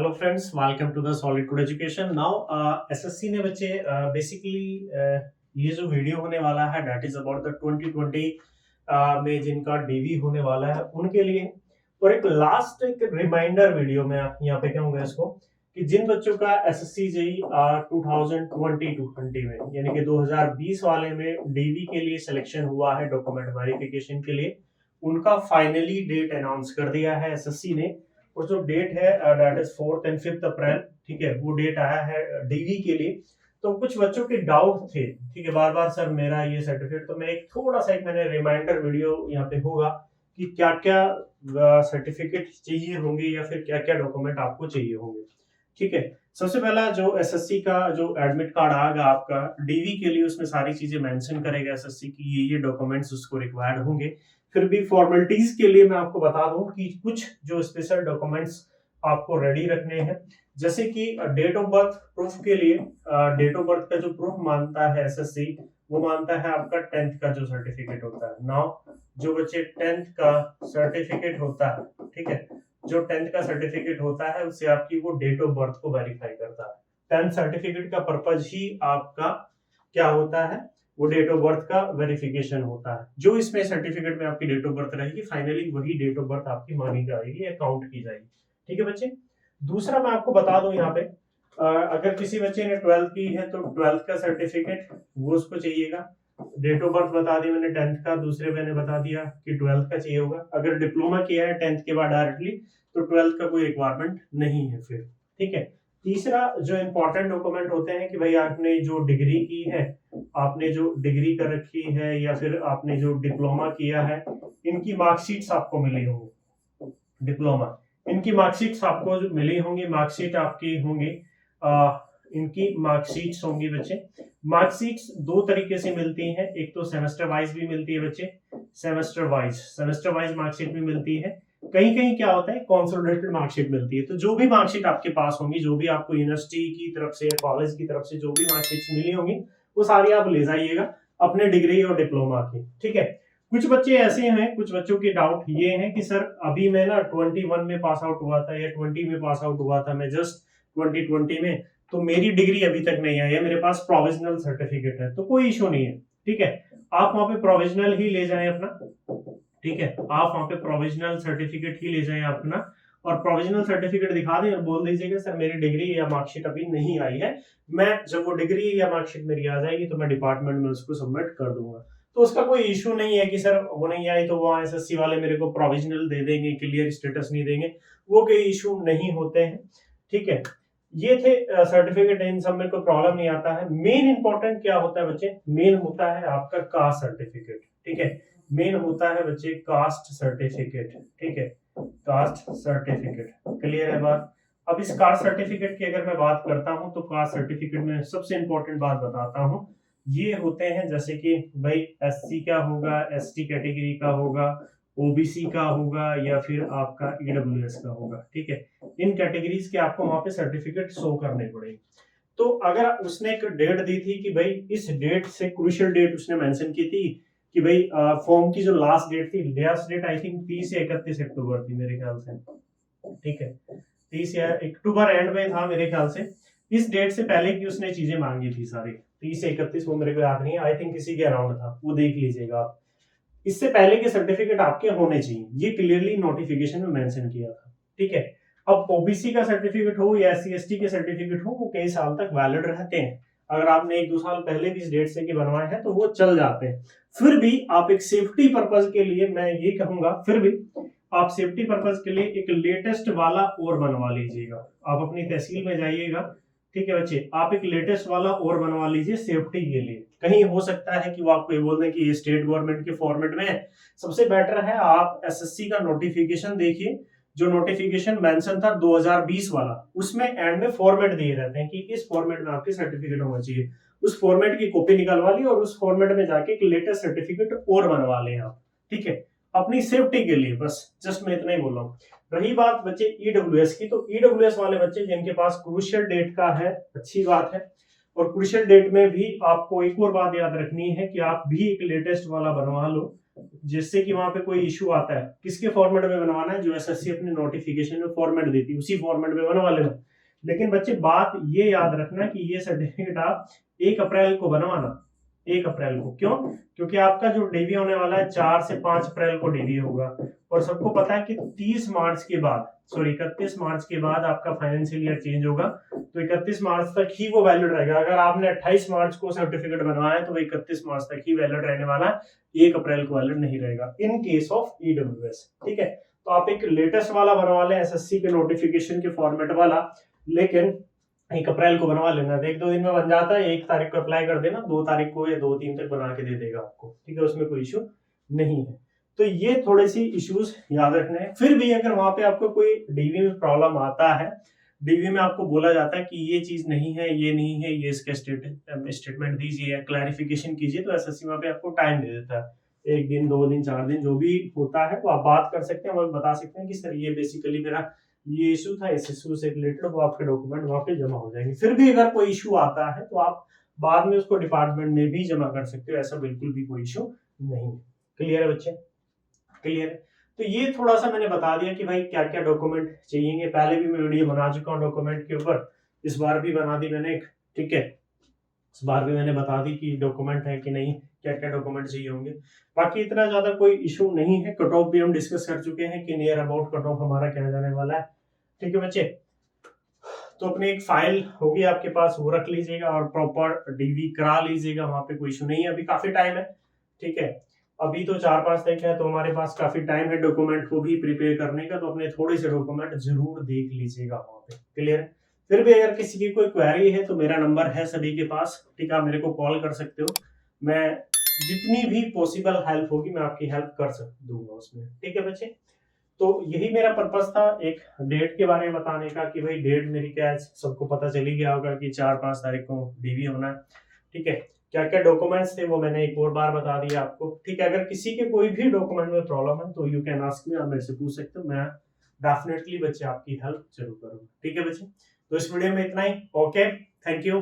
Hello friends, welcome to the solid code education. Now SSC ने बच्चे basically ये जो वीडियो होने वाला है दैट इज अबाउट द 2020 में जिनका डीवी होने वाला है उनके लिए, और एक लास्ट एक रिमाइंडर वीडियो में आप यहाँ पे कहूंगा इसको कि जिन बच्चों का एसएससी जेई 2020 में यानी कि 2020 वाले में डीवी के लिए सिलेक्शन हुआ है डॉक्यूमेंट वेरिफिकेशन के लिए, उनका फाइनली डेट अनाउंस कर दिया है एसएससी ने। और जो डेट है that is 4th and 5th अप्रैल, ठीक है, वो डेट आया है डीवी के लिए। तो कुछ बच्चों के डाउट थे, ठीक है, बार बार सर मेरा ये सर्टिफिकेट, तो मैं एक थोड़ा सा एक मैंने रिमाइंडर वीडियो यहाँ पे होगा कि क्या क्या सर्टिफिकेट चाहिए होंगे या फिर क्या क्या डॉक्यूमेंट आपको चाहिए होंगे। ठीक है, सबसे पहला जो एसएससी का जो एडमिट कार्ड आएगा आपका डीवी के लिए, उसमें सारी चीजें मेंशन करेगा एसएससी की ये डॉक्यूमेंट्स उसको रिक्वायर्ड होंगे। फिर भी फॉर्मेलिटीज के लिए मैं आपको बता दूं कि कुछ जो स्पेशल डॉक्यूमेंट्स आपको रेडी रखने हैं, जैसे कि डेट ऑफ बर्थ प्रूफ के लिए डेट ऑफ बर्थ का जो प्रूफ मानता है एसएससी, वो मानता है आपका 10th का जो सर्टिफिकेट होता है। नाउ जो बच्चे 10th का सर्टिफिकेट होता है, ठीक है, जो 10th का सर्टिफिकेट होता है उससे आपकी वो डेट ऑफ बर्थ को वेरीफाई करता है। 10th सर्टिफिकेट का पर्पज ही आपका क्या होता है, वो डेट ऑफ बर्थ का वेरिफिकेशन होता है। जो इसमें सर्टिफिकेट में आपकी डेट ऑफ बर्थ रहेगी, फाइनली वही डेट ऑफ बर्थ आपकी मानी जाएगी, काउंट की जाएगी। ठीक है बच्चे, दूसरा मैं आपको बता दूं यहाँ पे अगर किसी बच्चे ने 12th की है तो 12th का सर्टिफिकेट वो उसको चाहिएगा। डेट ऑफ बर्थ बता दी मैंने 10th का, दूसरे मैंने बता दिया कि 12th का चाहिए होगा। अगर डिप्लोमा किया है 10th के बाद डायरेक्टली तो 12th का कोई रिक्वायरमेंट नहीं है फिर। ठीक है, तीसरा जो इंपॉर्टेंट डॉक्यूमेंट होते हैं कि भाई आपने जो डिग्री की है, आपने जो डिग्री कर रखी है या फिर आपने जो डिप्लोमा किया है, इनकी मार्कशीट्स आपको मिली होंगी। डिप्लोमा, इनकी मार्कशीट्स आपको जो मिली होंगी, मार्कशीट आपकी होंगी, इनकी मार्कशीट्स होंगी बच्चे। मार्कशीट्स दो तरीके से मिलती हैं, एक तो सेमेस्टर वाइज भी मिलती है बच्चे, सेमेस्टर वाइज मार्कशीट भी मिलती है। कहीं कहीं क्या होता है कंसोलिडेटेड मार्कशीट मिलती है। तो जो भी मार्कशीट आपके पास होंगी, जो भी आपको यूनिवर्सिटी की तरफ से या कॉलेज की तरफ से जो भी मार्कशीट मिली होंगी, वो सारी आप ले जाइएगा अपने डिग्री और डिप्लोमा की। ठीक है, कुछ बच्चे ऐसे हैं, कुछ बच्चों के डाउट ये हैं कि सर अभी मैं ना 21 में पास आउट हुआ था या 20 में पास आउट हुआ था, मैं जस्ट 2020 में, तो मेरी डिग्री अभी तक नहीं आई है, मेरे पास प्रोविजनल सर्टिफिकेट है। तो कोई इशू नहीं है, ठीक है, आप वहां पे प्रोविजनल ही ले जाएं अपना। ठीक है, आप वहां पे प्रोविजनल सर्टिफिकेट ही ले जाएं अपना, और प्रोविजनल सर्टिफिकेट दिखा दें और बोल दीजिएगा सर मेरी डिग्री या मार्कशीट अभी नहीं आई है, मैं जब वो डिग्री या मार्कशीट मेरी आ जाएगी तो मैं डिपार्टमेंट में उसको सबमिट कर दूंगा। तो उसका कोई इशू नहीं है कि सर वो नहीं आई तो वो एसएससी वाले मेरे को प्रोविजनल दे देंगे, क्लियर स्टेटस नहीं देंगे, वो कोई इशू नहीं होते हैं। ठीक है, ये थे सर्टिफिकेट, इन सब में कोई प्रॉब्लम नहीं आता है। मेन इंपॉर्टेंट क्या होता है बच्चे, मेन होता है आपका कास्ट सर्टिफिकेट। ठीक है, मेन होता है बच्चे कास्ट सर्टिफिकेट। ठीक है, कास्ट सर्टिफिकेट, क्लियर है बात। अब इस कास्ट सर्टिफिकेट की अगर मैं बात करता हूं तो कास्ट सर्टिफिकेट में सबसे इंपॉर्टेंट बात बताता हूं, ये होते हैं जैसे कि भाई एससी का होगा, एसटी कैटेगरी का होगा, ओबीसी का होगा या फिर आपका ईडब्ल्यूएस का होगा। ठीक है, इन कैटेगरीज के आपको वहां पे सर्टिफिकेट शो करने पड़ेंगे। तो अगर उसने एक डेट दी थी कि भाई इस डेट से, क्रूशियल डेट उसने मेंशन की थी कि भाई फॉर्म की जो लास्ट डेट थी, लास्ट डेट आई थिंक 30 या 31 अक्टूबर थी मेरे ख्याल से। ठीक है, 30 या अक्टूबर एंड में था मेरे ख्याल से। इस डेट से पहले की उसने चीजें मांगी थी सारी, 30 से 31, वो मेरे को याद नहीं है, आई थिंक इसी के अराउंड था, वो देख लीजिएगा आप। इससे पहले के सर्टिफिकेट आपके होने चाहिए, ये क्लियरली नोटिफिकेशन में मेंशन किया था। ठीक है, अब ओबीसी का सर्टिफिकेट हो या एससी एसटी के सर्टिफिकेट हो, वो कई साल तक वैलिड रहते हैं। अगर आपने 1-2 साल पहले भी इस डेट से की बनवाए हैं तो वो चल जाते हैं। फिर भी आप एक सेफ्टी पर्पज के लिए मैं ये कहूंगा, फिर भी आप सेफ्टी पर्पज के लिए एक लेटेस्ट वाला और बनवा लीजिएगा। आप अपनी तहसील में जाइएगा, ठीक है बच्चे, आप एक लेटेस्ट वाला और बनवा लीजिए सेफ्टी के लिए। कहीं हो सकता है कि वो आपको ये बोल दें कि ये स्टेट गवर्नमेंट के फॉर्मेट में है। सबसे बेटर है आप एसएससी का नोटिफिकेशन देखिए, जो नोटिफिकेशन मेंशन था 2020 वाला, उसमें एंड में फॉर्मेट दिए रहते हैं कि इस फॉर्मेट में आपके सर्टिफिकेट होना चाहिए। उस फॉर्मेट की कॉपी निकलवा ली और उस फॉर्मेट में जाके एक लेटेस्ट सर्टिफिकेट और बनवा लें आप। ठीक है, अपनी सेफ्टी के लिए, बस जस्ट मैं इतना ही बोल रहा हूँ। रही बात बच्चे ईडब्ल्यूएस की, तो ईडब्ल्यूएस वाले बच्चे जिनके पास क्रूशियल डेट का है, अच्छी बात है। और क्रूशियल डेट में भी आपको एक और बात याद रखनी है कि आप भी एक लेटेस्ट वाला बनवा लो, जिससे कि वहां पे कोई इशू आता है, किसके फॉर्मेट में बनवाना है, जो एसएससी अपने नोटिफिकेशन में फॉर्मेट देती है उसी फॉर्मेट में बनवा लेना। लेकिन बच्चे बात ये याद रखना कि ये सर्टिफिकेट आप 1 अप्रैल को बनवाना, 1 अप्रैल को। क्यों? क्योंकि आपका जो डीवी होने वाला है 4 से 5 अप्रैल को डीवी होगा, और सबको पता है कि 31 मार्च के बाद आपका फाइनेंशियल ईयर चेंज होगा, तो 31 मार्च तक ही वो वैलिड रहेगा। अगर आपने 28 मार्च को सर्टिफिकेट बनवाया है तो वो 31 मार्च तक ही वैलिड रहने वाला है, 1 अप्रैल को वैलिड नहीं रहेगा इन केस ऑफ ईडब्ल्यूएस। ठीक है, तो आप एक लेटेस्ट वाला बनवा लें, एसएससी के नोटिफिकेशन के फॉर्मेट वाला, लेकिन 1 अप्रैल को बनवा लेना। 1-2 दिन में बन जाता है, 1 तारीख को अप्लाई कर देना, 2 तारीख को या 2-3 तक बना के दे देगा आपको। ठीक है, उसमें कोई इशू नहीं है। तो ये थोड़े सी इश्यूज याद रखने हैं। फिर भी अगर वहां पे आपको कोई डीवी में प्रॉब्लम आता है, डीवी में आपको बोला जाता है कि ये चीज नहीं है, ये नहीं है, ये इसका स्टेटमेंट दीजिए या क्लैरिफिकेशन कीजिए, तो एसएससी वहां पे आपको टाइम दे देता है, 1 दिन 2 दिन 4 दिन जो भी होता है, वो आप बात कर सकते हैं, वो बता सकते हैं कि सर ये बेसिकली मेरा ये इशू था, इस इशू से रिलेटेड, वो आपके डॉक्यूमेंट वहां पे जमा हो जाएंगे। फिर भी अगर कोई इशू आता है तो आप बाद में उसको डिपार्टमेंट में भी जमा कर सकते हो, ऐसा बिल्कुल भी कोई इशू नहीं है। क्लियर है बच्चे? क्लियर है। तो ये थोड़ा सा मैंने बता दिया कि भाई क्या क्या डॉक्यूमेंट चाहिए। पहले भी मैं वीडियो बना चुका हूँ डॉक्यूमेंट के ऊपर, इस बार भी बना दी मैंने एक। ठीक है, इस बार भी मैंने बता दी कि डॉक्यूमेंट है कि नहीं, क्या क्या डॉक्यूमेंट चाहिए होंगे। बाकी इतना ज्यादा कोई इशू नहीं है। कट ऑफ भी हम डिस्कस कर चुके हैं कि नियर अबाउट कट ऑफ हमारा क्या जाने वाला है। ठीक है बच्चे, तो अपनी एक फाइल होगी आपके पास, वो रख लीजिएगा और प्रॉपर डीवी करा लीजिएगा, वहां पे कोई इशू नहीं है। अभी काफी टाइम है। ठीक है, अभी तो 4-5 तारीख है, तो हमारे पास काफी टाइम है डॉक्यूमेंट को भी प्रिपेयर करने का, तो अपने थोड़े से डॉक्यूमेंट जरूर देख लीजिएगा वहां पे। क्लियर है? फिर भी अगर किसी की कोई क्वेरी है तो मेरा नंबर है सभी के पास। ठीक है, आप मेरे को कॉल कर सकते हो, मैं जितनी भी पॉसिबल हेल्प होगी मैं आपकी हेल्प कर दूंगा उसमें। ठीक है बच्चे, तो यही मेरा पर्पस था एक डेट के बारे में बताने का कि भाई डेट मेरी क्या है, सबको पता चल ही गया होगा कि 4-5 तारीख को डीवी होना है। ठीक है, क्या क्या डॉक्यूमेंट्स थे वो मैंने एक और बार बता दिया आपको। ठीक है, अगर किसी के कोई भी डॉक्यूमेंट में प्रॉब्लम है तो यू कैन आस्क मी, आप मेरे से पूछ सकते हो, मैं डेफिनेटली बच्चे आपकी हेल्प जरूर करूंगा। ठीक है बच्चे, तो इस वीडियो में इतना ही। Okay, thank you.